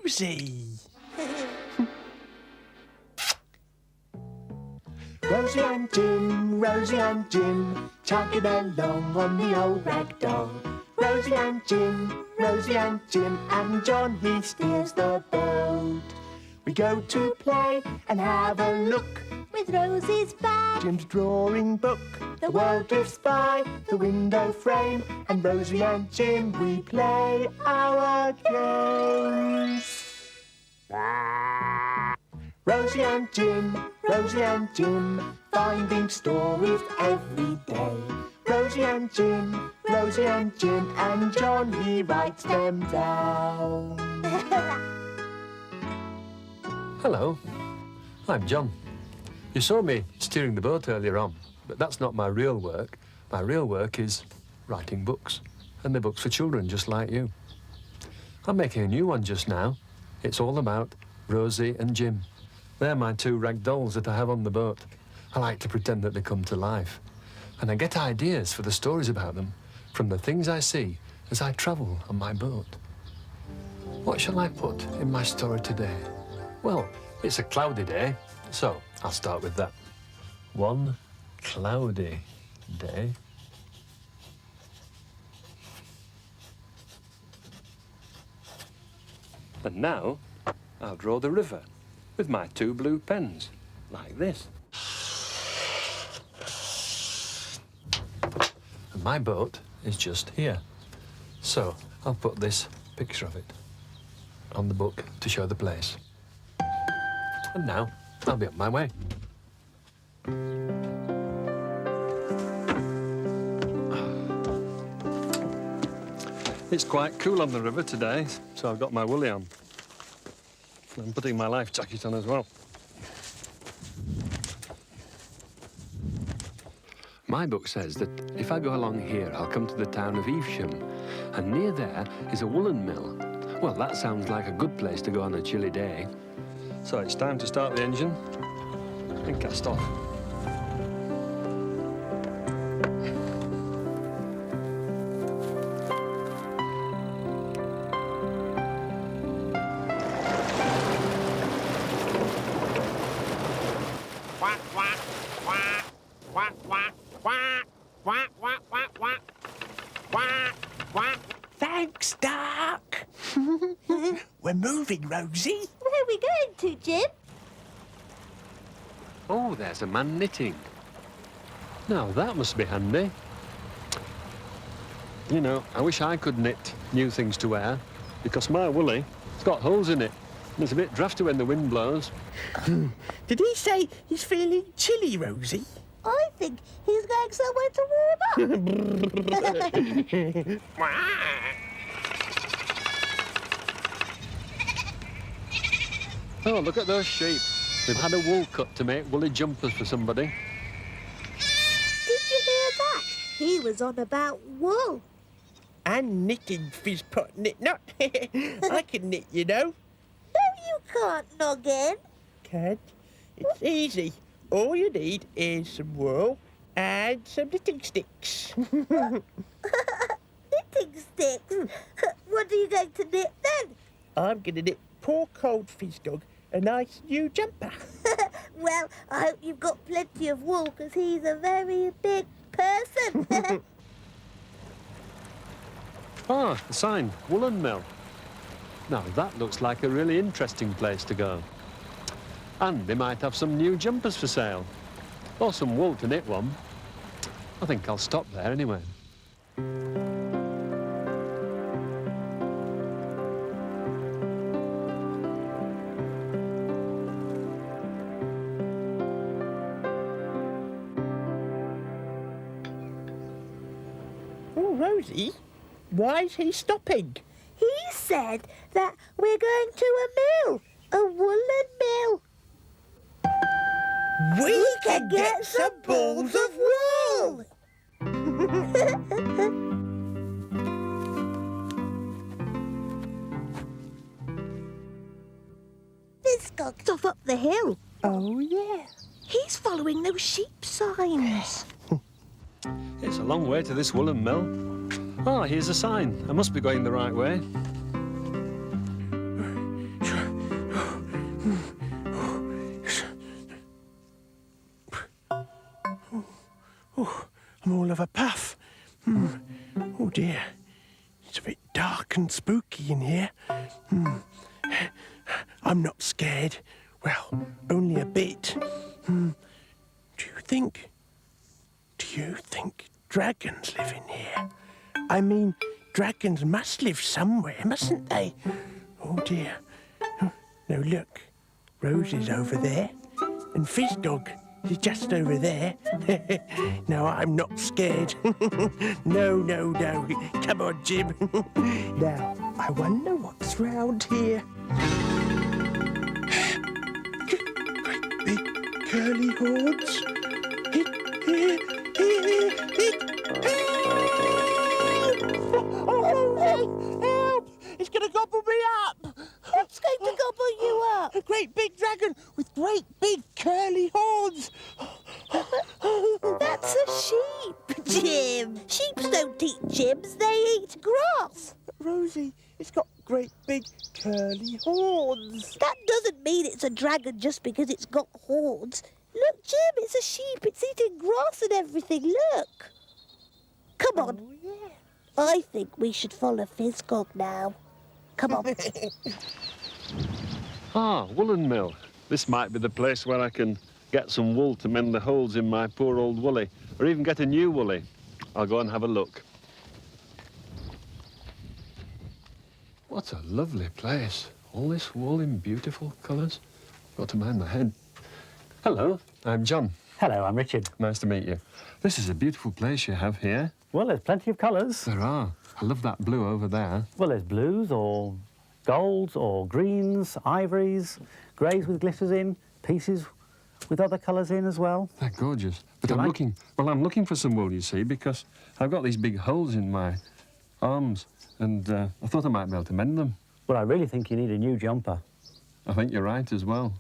Rosie. Rosie and Jim, chugging along on the old rag doll. Rosie and Jim, and John, he steers the boat. We go to play and have a look with Rosie's bag, Jim's drawing book. The world drifts by the window frame, and Rosie and Jim, we play our games. Rosie and Jim, finding stories every day. Rosie and Jim, and John, he writes them down. Hello, I'm John. You saw me steering the boat earlier on, but that's not my real work. My real work is writing books, and they're books for children just like you. I'm making a new one just now. It's all about Rosie and Jim. They're my two rag dolls that I have on the boat. I like to pretend that they come to life, and I get ideas for the stories about them from the things I see as I travel on my boat. What shall I put in my story today? Well, it's a cloudy day, so I'll start with that. One cloudy day. And now I'll draw the river with my two blue pens, like this. And my boat is just here. So I'll put this picture of it on the book to show the place. And now I'll be on my way. It's quite cool on the river today, so I've got my woolly on. I'm putting my life jacket on as well. My book says that if I go along here, I'll come to the town of Evesham, and near there is a woolen mill. Well, that sounds like a good place to go on a chilly day. So it's time to start the engine and cast off. Thanks, Doc. We're moving, Rosie. Where are we going to, Jim? Oh, there's a man knitting. Now, that must be handy. You know, I wish I could knit new things to wear, because my woolly, it's got holes in it, and it's a bit drafty when the wind blows. Did he say he's feeling chilly, Rosie? I think he's going somewhere to warm up. Oh, look at those sheep. They've had a wool cut to make woolly jumpers for somebody. Did you hear that? He was on about wool. And knitting, Fizzpot knit not. I can knit, you know. No, you can't, Noggin. Can't. It's easy. All you need is some wool and some knitting sticks. Knitting sticks? What are you going to knit then? I'm going to knit poor cold Fizzdog a nice new jumper. Well, I hope you've got plenty of wool, because he's a very big person. Ah, the sign, Woollen Mill. Now, that looks like a really interesting place to go. And they might have some new jumpers for sale. Or some wool to knit one. I think I'll stop there anyway. Oh, Rosie, why is he stopping? He said that we're going to a mill, a woolen mill. We can get some balls of wool! Fizzdog's off up the hill. Oh, yeah. He's following those sheep signs. It's a long way to this woolen mill. Ah, here's a sign. I must be going the right way. all of a puff. Oh dear, it's a bit dark and spooky in here. I'm not scared. Well, only a bit. Do you think dragons live in here? I mean, dragons must live somewhere, mustn't they? Oh dear. No, look. Rosie's over there. And Fizzgog is just over there. No, I'm not scared. No. Come on, Jim. Now, I wonder what's round here. Great big curly hordes. Help! It's going to gobble me up! What's going to gobble you up? A great big dragon with great big curly horns. That's a sheep, Jim. Sheeps don't eat chips, they eat grass. Rosie, it's got great big curly horns. That doesn't mean it's a dragon just because it's got horns. Look, Jim, it's a sheep. It's eating grass and everything. Look. Come on. Oh, yeah. I think we should follow Fizzgog now. Come on. Woollen mill. This might be the place where I can get some wool to mend the holes in my poor old woolly, or even get a new woolly. I'll go and have a look. What a lovely place. All this wool in beautiful colours. Got to mind my head. Hello, I'm John. Hello, I'm Richard. Nice to meet you. This is a beautiful place you have here. Well, there's plenty of colours. There are. I love that blue over there. Well, there's blues or golds or greens, ivories, greys with glitters in, pieces with other colours in as well. They're gorgeous. But Do you I'm like- I'm looking for some wool, you see, because I've got these big holes in my arms, and I thought I might be able to mend them. Well, I really think you need a new jumper. I think you're right as well.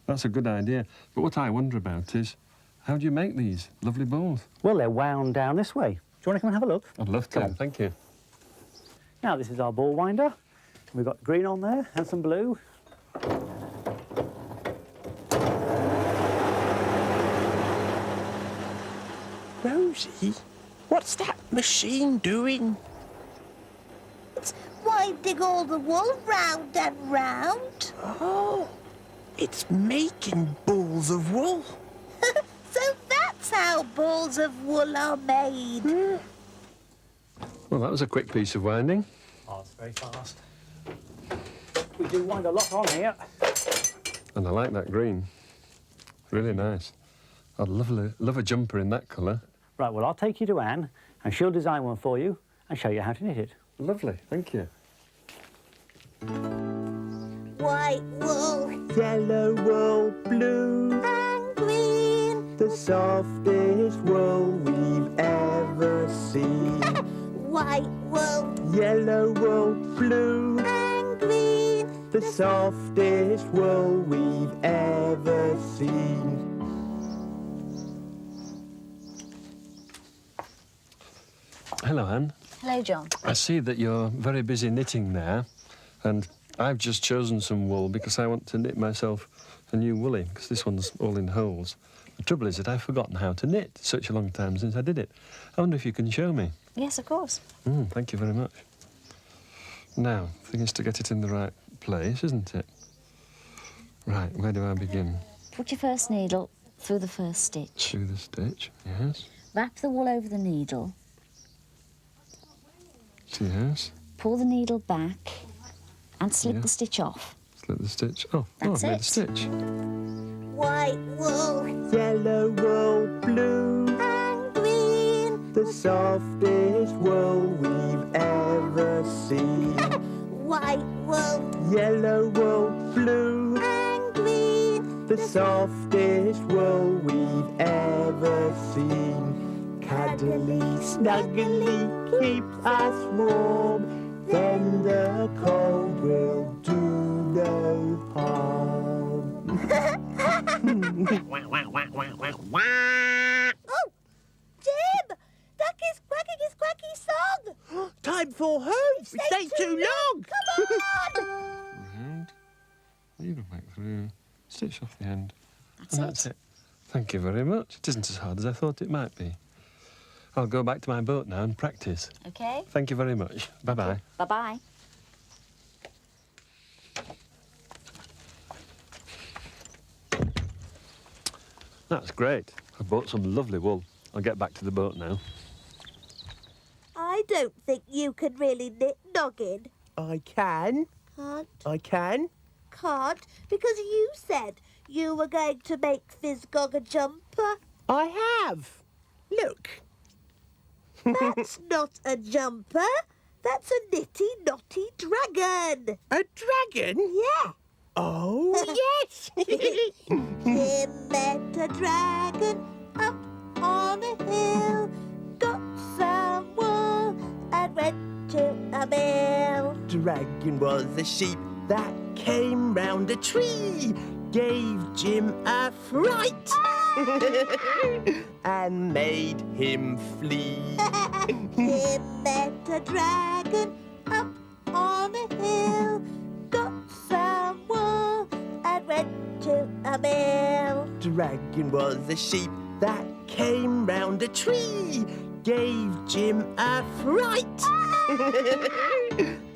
That's a good idea. But what I wonder about is, how do you make these lovely balls? Well, they're wound down this way. Do you want to come and have a look? I'd love to. Come on. Thank you. Now, this is our ball winder. We've got green on there and some blue. Rosie, what's that machine doing? It's winding all the wool round and round. Oh, it's making balls of wool. So that's how balls of wool are made. Well, that was a quick piece of winding. Oh, it's very fast. We do wind a lot on here. And I like that green. Really nice. I'd love a jumper in that colour. Right, well, I'll take you to Anne, and she'll design one for you and show you how to knit it. Lovely, thank you. White wool Yellow wool, blue, and green. the softest wool we've ever seen. White wool Yellow wool, blue, and green. the softest wool we've ever seen. Hello, Anne. Hello, John. I see that you're very busy knitting there, and I've just chosen some wool because I want to knit myself a new woolly, because this one's all in holes. The trouble is that I've forgotten how to knit. It's such a long time since I did it. I wonder if you can show me. Yes, of course. Thank you very much. Now, the thing is to get it in the right place, isn't it? Right, where do I begin? Put your first needle through the first stitch. Through the stitch, yes. Wrap the wool over the needle. Yes. Pull the needle back and slip Yeah. the stitch off. Slip the stitch. Oh, That's I've made it. a stitch. White wool Yellow wool, blue, and green. the softest wool we've ever seen. White wool Yellow wool, blue, and green. the softest wool we've ever seen. Cuddly, snuggly, keeps us warm, then the cold will do no harm. Oh, Jim! Duck is quacking his quacky song. Time for home! We stay too long! Come on! Round, needle back through, stitch off the end. That's And it. that's it. Thank you very much. It isn't as hard as I thought it might be. I'll go back to my boat now and practice. OK? Thank you very much. Bye-bye. Bye-bye. That's great. I've bought some lovely wool. I'll get back to the boat now. I don't think you can really knit, Noggin. I can. Can't? I can. Can't, because you said you were going to make Fizzgog a jumper. I have. Look. That's not a jumper. That's a nitty knotty dragon. A dragon? Yeah. Oh, yes. Jim met a dragon up on a hill, got some wool and went to a mill. Dragon was a sheep that came round a tree, gave Jim a fright and made him flee. Jim met a dragon up on a hill, got some wool and went to a mill. Dragon was a sheep that came round a tree, gave Jim a fright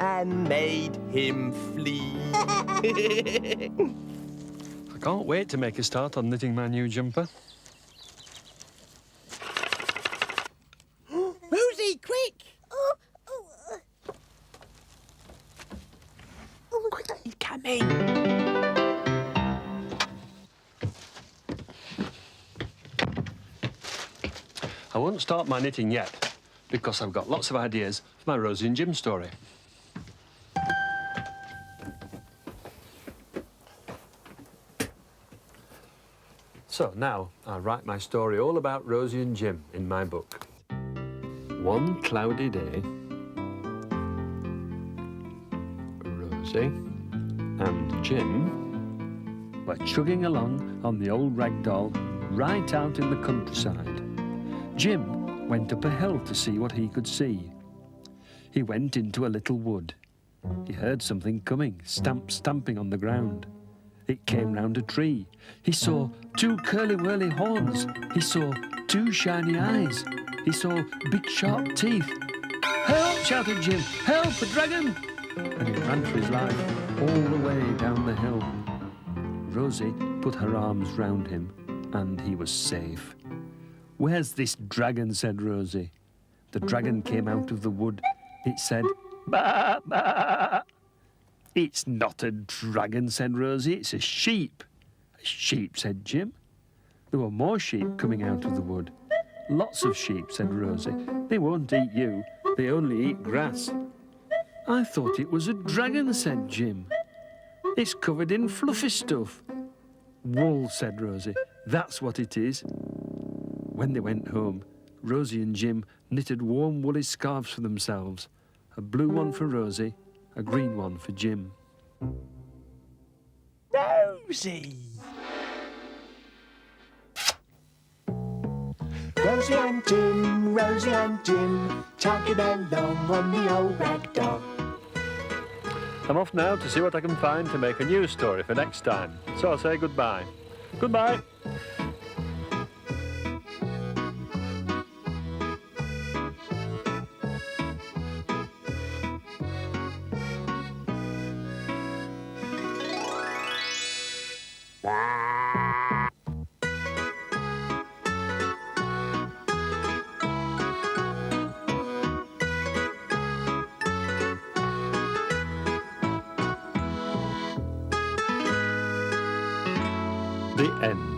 and made him flee. I can't wait to make a start on knitting my new jumper. Rosie, quick! Oh, oh, oh. He's coming. I won't start my knitting yet because I've got lots of ideas for my Rosie and Jim story. So now I'll write my story all about Rosie and Jim in my book. One cloudy day, Rosie and Jim were chugging along on the old rag doll right out in the countryside. Jim went up a hill to see what he could see. He went into a little wood. He heard something coming, stamping on the ground. It came round a tree. He saw two curly-whirly horns. He saw two shiny eyes. He saw big sharp teeth. "Help!" shouted Jim. "Help, a dragon!" And he ran for his life all the way down the hill. Rosie put her arms round him and he was safe. "Where's this dragon?" said Rosie. The dragon came out of the wood. It said, "Ba, ba." "It's not a dragon," said Rosie. "It's a sheep." "A sheep," said Jim. There were more sheep coming out of the wood. "Lots of sheep," said Rosie. "They won't eat you. They only eat grass." "I thought it was a dragon," said Jim. "It's covered in fluffy stuff." "Wool," said Rosie. "That's what it is." When they went home, Rosie and Jim knitted warm woolly scarves for themselves. A blue one for Rosie, a green one for Jim. Rosie! Rosie and Jim, chugging along on the old rag doll. I'm off now to see what I can find to make a news story for next time. So I'll say goodbye. Goodbye. The end.